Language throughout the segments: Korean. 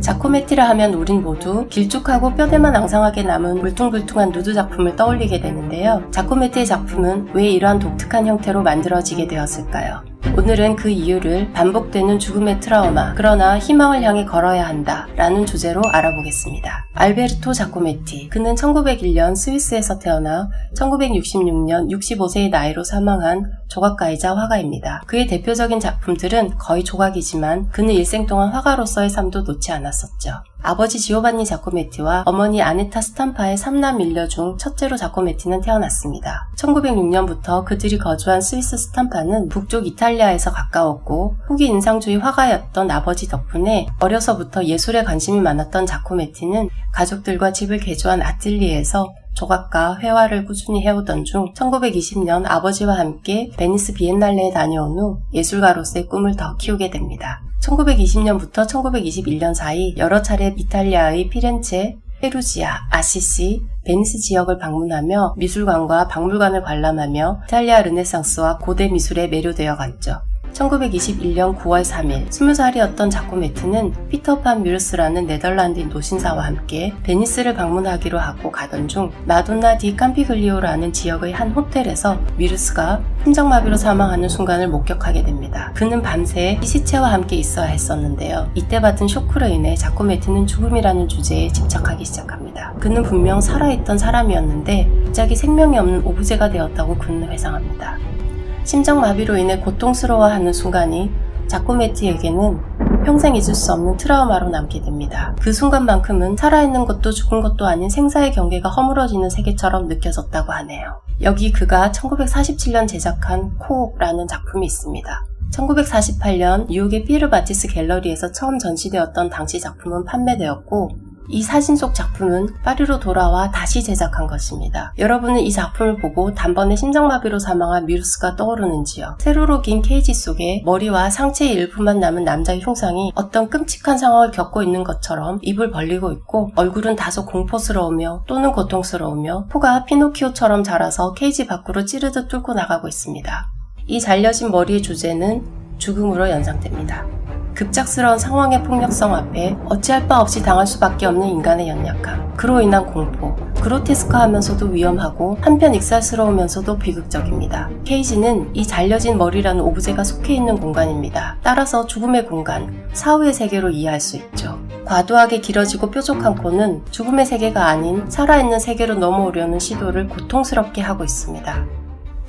자코메티라 하면 우린 모두 길쭉하고 뼈대만 앙상하게 남은 울퉁불퉁한 누드 작품을 떠올리게 되는데요. 자코메티의 작품은 왜 이러한 독특한 형태로 만들어지게 되었을까요? 오늘은 그 이유를 반복되는 죽음의 트라우마, 그러나 희망을 향해 걸어야 한다 라는 주제로 알아보겠습니다. 알베르토 자코메티, 그는 1901년 스위스에서 태어나 1966년 65세의 나이로 사망한 조각가이자 화가입니다. 그의 대표적인 작품들은 거의 조각이지만 그는 일생 동안 화가로서의 삶도 놓지 않았었죠. 아버지 지오반니 자코메티와 어머니 아네타 스탐파의 3남 1녀 중 첫째로 자코메티는 태어났습니다. 1906년부터 그들이 거주한 스위스 스탐파는 북쪽 이탈리아에서 가까웠고 후기 인상주의 화가였던 아버지 덕분에 어려서부터 예술에 관심이 많았던 자코메티는 가족들과 집을 개조한 아틀리에에서 조각과 회화를 꾸준히 해오던 중 1920년 아버지와 함께 베니스 비엔날레에 다녀온 후 예술가로서의 꿈을 더 키우게 됩니다. 1920년부터 1921년 사이 여러 차례 이탈리아의 피렌체, 페루지아, 아시시, 베니스 지역을 방문하며 미술관과 박물관을 관람하며 이탈리아 르네상스와 고대 미술에 매료되어 갔죠. 1921년 9월 3일 20살이었던 자코메티는 피터판 뮤르스라는 네덜란드인 노신사와 함께 베니스를 방문하기로 하고 가던 중 마돈나 디 캄피글리오라는 지역의 한 호텔에서 뮤르스가 심장마비로 사망하는 순간을 목격하게 됩니다. 그는 밤새 이 시체와 함께 있어야 했었는데요. 이때 받은 쇼크로 인해 자코메티는 죽음이라는 주제에 집착하기 시작합니다. 그는 분명 살아있던 사람이었는데 갑자기 생명이 없는 오브제가 되었다고 그는 회상합니다. 심장마비로 인해 고통스러워하는 순간이 자코메티에게는 평생 잊을 수 없는 트라우마로 남게 됩니다. 그 순간만큼은 살아있는 것도 죽은 것도 아닌 생사의 경계가 허물어지는 세계처럼 느껴졌다고 하네요. 여기 그가 1947년 제작한 코라는 작품이 있습니다. 1948년 뉴욕의 피에르 바티스 갤러리에서 처음 전시되었던 당시 작품은 판매되었고 이 사진 속 작품은 파리로 돌아와 다시 제작한 것입니다. 여러분은 이 작품을 보고 단번에 심장마비로 사망한 뮤르스가 떠오르는지요? 세로로 긴 케이지 속에 머리와 상체의 일부만 남은 남자의 흉상이 어떤 끔찍한 상황을 겪고 있는 것처럼 입을 벌리고 있고 얼굴은 다소 공포스러우며 또는 고통스러우며 코가 피노키오처럼 자라서 케이지 밖으로 찌르듯 뚫고 나가고 있습니다. 이 잘려진 머리의 주제는 죽음으로 연상됩니다. 급작스러운 상황의 폭력성 앞에 어찌할 바 없이 당할 수밖에 없는 인간의 연약함, 그로 인한 공포, 그로테스크하면서도 위험하고 한편 익살스러우면서도 비극적입니다. 케이지는 이 잘려진 머리라는 오브제가 속해 있는 공간입니다. 따라서 죽음의 공간, 사후의 세계로 이해할 수 있죠. 과도하게 길어지고 뾰족한 코는 죽음의 세계가 아닌 살아있는 세계로 넘어오려는 시도를 고통스럽게 하고 있습니다.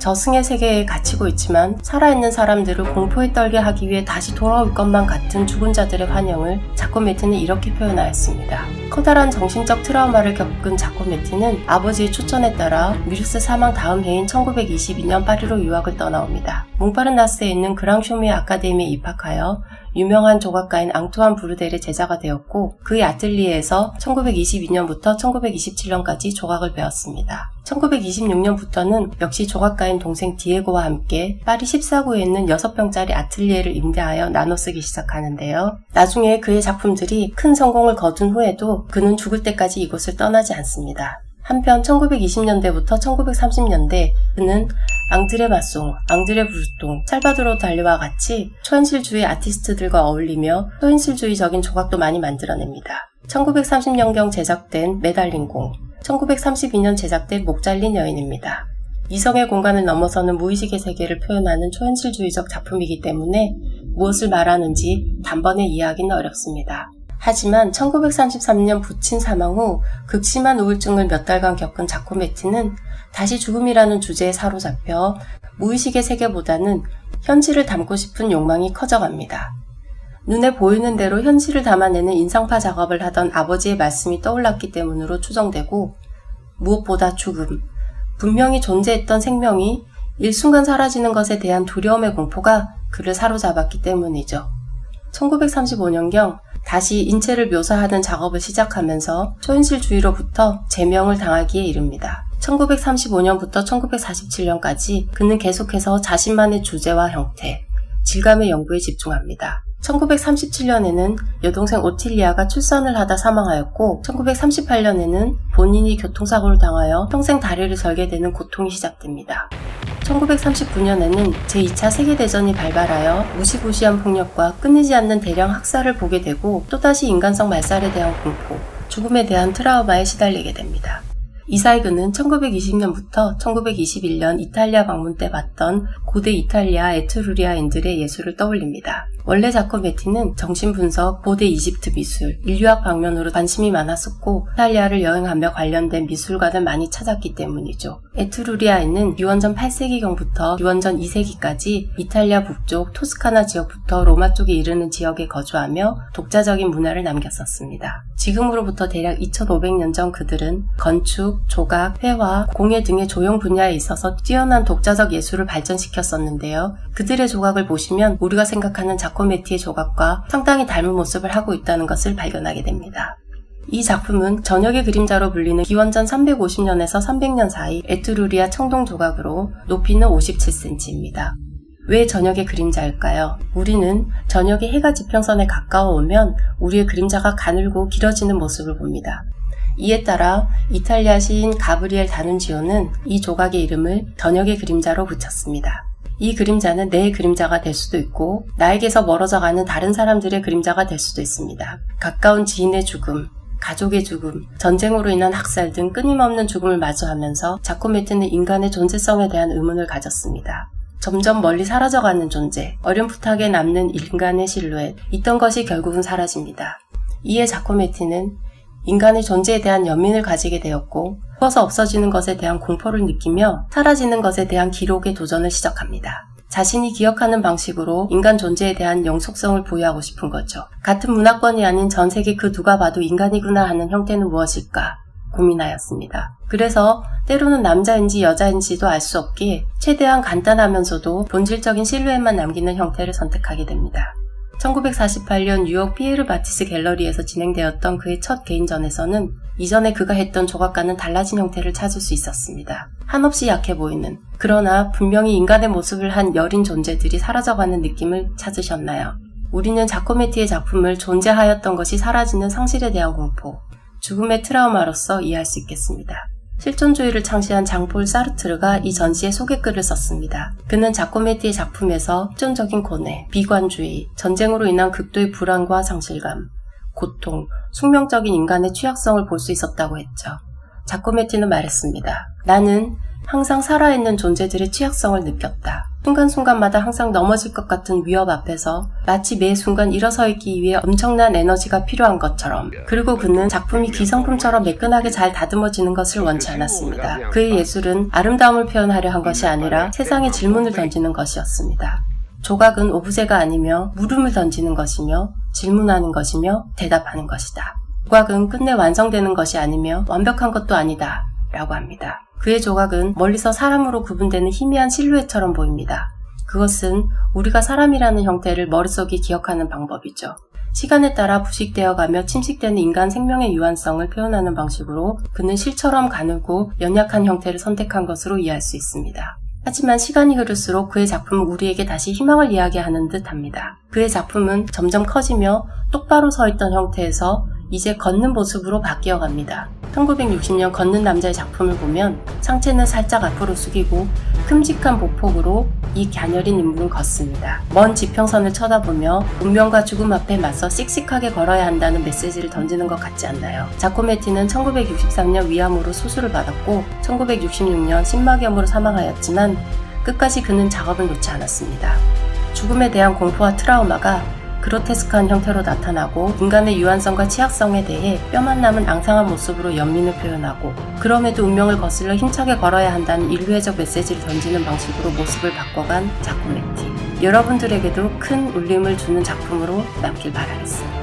저승의 세계에 갇히고 있지만 살아있는 사람들을 공포에 떨게 하기 위해 다시 돌아올 것만 같은 죽은 자들의 환영을 자코메티는 이렇게 표현하였습니다. 커다란 정신적 트라우마를 겪은 자코메티는 아버지의 추천에 따라 뮤르스 사망 다음 해인 1922년 파리로 유학을 떠나옵니다. 몽파르나스에 있는 그랑쇼미에 아카데미에 입학하여 유명한 조각가인 앙투안 브루델의 제자가 되었고 그의 아틀리에에서 1922년부터 1927년까지 조각을 배웠습니다. 1926년부터는 역시 조각가인 동생 디에고와 함께 파리 14구에 있는 6평짜리 아틀리에를 임대하여 나눠 쓰기 시작하는데요. 나중에 그의 작품들이 큰 성공을 거둔 후에도 그는 죽을 때까지 이곳을 떠나지 않습니다. 한편 1920년대부터 1930년대 그는 앙드레 마송, 앙드레 브루통, 살바도르 달리와 같이 초현실주의 아티스트들과 어울리며 초현실주의적인 조각도 많이 만들어냅니다. 1930년경 제작된 메달린공, 1932년 제작된 목 잘린 여인입니다. 이성의 공간을 넘어서는 무의식의 세계를 표현하는 초현실주의적 작품이기 때문에 무엇을 말하는지 단번에 이해하기는 어렵습니다. 하지만 1933년 부친 사망 후 극심한 우울증을 몇 달간 겪은 자코메티는 다시 죽음이라는 주제에 사로잡혀 무의식의 세계보다는 현실을 담고 싶은 욕망이 커져갑니다. 눈에 보이는 대로 현실을 담아내는 인상파 작업을 하던 아버지의 말씀이 떠올랐기 때문으로 추정되고 무엇보다 죽음, 분명히 존재했던 생명이 일순간 사라지는 것에 대한 두려움의 공포가 그를 사로잡았기 때문이죠. 1935년경 다시 인체를 묘사하는 작업을 시작하면서 초현실주의로부터 제명을 당하기에 이릅니다. 1935년부터 1947년까지 그는 계속해서 자신만의 주제와 형태, 질감의 연구에 집중합니다. 1937년에는 여동생 오틸리아가 출산을 하다 사망하였고 1938년에는 본인이 교통사고를 당하여 평생 다리를 절게 되는 고통이 시작됩니다. 1939년에는 제2차 세계대전이 발발하여 무시무시한 폭력과 끊이지 않는 대량 학살을 보게 되고 또다시 인간성 말살에 대한 공포, 죽음에 대한 트라우마에 시달리게 됩니다. 이사이그는 1920년부터 1921년 이탈리아 방문 때 봤던 고대 이탈리아 에트루리아인들의 예술을 떠올립니다. 원래 자코메티는 정신분석, 고대 이집트 미술, 인류학 방면으로 관심이 많았었고 이탈리아를 여행하며 관련된 미술관을 많이 찾았기 때문이죠. 에트루리아에는 유원전 8세기경부터 유원전 2세기까지 이탈리아 북쪽 토스카나 지역부터 로마 쪽에 이르는 지역에 거주하며 독자적인 문화를 남겼었습니다. 지금으로부터 대략 2500년 전 그들은 건축, 조각, 회화, 공예 등의 조형 분야에 있어서 뛰어난 독자적 예술을 발전시켰었는데요. 그들의 조각을 보시면 우리가 생각하는 자코메티의 조각과 상당히 닮은 모습을 하고 있다는 것을 발견하게 됩니다. 이 작품은 저녁의 그림자로 불리는 기원전 350년에서 300년 사이 에트루리아 청동 조각으로 높이는 57cm입니다. 왜 저녁의 그림자일까요? 우리는 저녁에 해가 지평선에 가까워 오면 우리의 그림자가 가늘고 길어지는 모습을 봅니다. 이에 따라 이탈리아 시인 가브리엘 다눈지오는 이 조각의 이름을 저녁의 그림자로 붙였습니다. 이 그림자는 내 그림자가 될 수도 있고 나에게서 멀어져 가는 다른 사람들의 그림자가 될 수도 있습니다. 가까운 지인의 죽음, 가족의 죽음, 전쟁으로 인한 학살 등 끊임없는 죽음을 마주하면서 자코메티는 인간의 존재성에 대한 의문을 가졌습니다. 점점 멀리 사라져가는 존재, 어렴풋하게 남는 인간의 실루엣, 있던 것이 결국은 사라집니다. 이에 자코메티는 인간의 존재에 대한 연민을 가지게 되었고 죽어서 없어지는 것에 대한 공포를 느끼며 사라지는 것에 대한 기록의 도전을 시작합니다. 자신이 기억하는 방식으로 인간 존재에 대한 영속성을 부여하고 싶은 거죠. 같은 문화권이 아닌 전 세계 그 누가 봐도 인간이구나 하는 형태는 무엇일까 고민하였습니다. 그래서 때로는 남자인지 여자인지도 알 수 없게 최대한 간단하면서도 본질적인 실루엣만 남기는 형태를 선택하게 됩니다. 1948년 뉴욕 피에르 바티스 갤러리에서 진행되었던 그의 첫 개인전에서는 이전에 그가 했던 조각과는 달라진 형태를 찾을 수 있었습니다. 한없이 약해 보이는, 그러나 분명히 인간의 모습을 한 여린 존재들이 사라져가는 느낌을 찾으셨나요? 우리는 자코메티의 작품을 존재하였던 것이 사라지는 상실에 대한 공포, 죽음의 트라우마로서 이해할 수 있겠습니다. 실존주의를 창시한 장폴 사르트르가 이 전시에 소개글을 썼습니다. 그는 자코메티의 작품에서 실존적인 고뇌, 비관주의, 전쟁으로 인한 극도의 불안과 상실감, 고통, 숙명적인 인간의 취약성을 볼 수 있었다고 했죠. 자코메티는 말했습니다. 나는 항상 살아있는 존재들의 취약성을 느꼈다. 순간순간마다 항상 넘어질 것 같은 위협 앞에서 마치 매 순간 일어서 있기 위해 엄청난 에너지가 필요한 것처럼. 그리고 그는 작품이 기성품처럼 매끈하게 잘 다듬어지는 것을 원치 않았습니다. 그의 예술은 아름다움을 표현하려 한 것이 아니라 세상에 질문을 던지는 것이었습니다. 조각은 오브제가 아니며 물음을 던지는 것이며 질문하는 것이며 대답하는 것이다. 조각은 끝내 완성되는 것이 아니며 완벽한 것도 아니다 라고 합니다. 그의 조각은 멀리서 사람으로 구분되는 희미한 실루엣처럼 보입니다. 그것은 우리가 사람이라는 형태를 머릿속에 기억하는 방법이죠. 시간에 따라 부식되어가며 침식되는 인간 생명의 유한성을 표현하는 방식으로 그는 실처럼 가늘고 연약한 형태를 선택한 것으로 이해할 수 있습니다. 하지만 시간이 흐를수록 그의 작품은 우리에게 다시 희망을 이야기하는 듯 합니다. 그의 작품은 점점 커지며 똑바로 서 있던 형태에서 이제 걷는 모습으로 바뀌어갑니다. 1960년 걷는 남자의 작품을 보면 상체는 살짝 앞으로 숙이고 큼직한 보폭으로 이 갸녀린 인물은 걷습니다. 먼 지평선을 쳐다보며 운명과 죽음 앞에 맞서 씩씩하게 걸어야 한다는 메시지를 던지는 것 같지 않나요? 자코메티는 1963년 위암으로 수술을 받았고 1966년 심막염으로 사망하였지만 끝까지 그는 작업을 놓지 않았습니다. 죽음에 대한 공포와 트라우마가 그로테스크한 형태로 나타나고 인간의 유한성과 취약성에 대해 뼈만 남은 앙상한 모습으로 연민을 표현하고 그럼에도 운명을 거슬러 힘차게 걸어야 한다는 인류애적 메시지를 던지는 방식으로 모습을 바꿔간 자코메티. 여러분들에게도 큰 울림을 주는 작품으로 남길 바라겠습니다.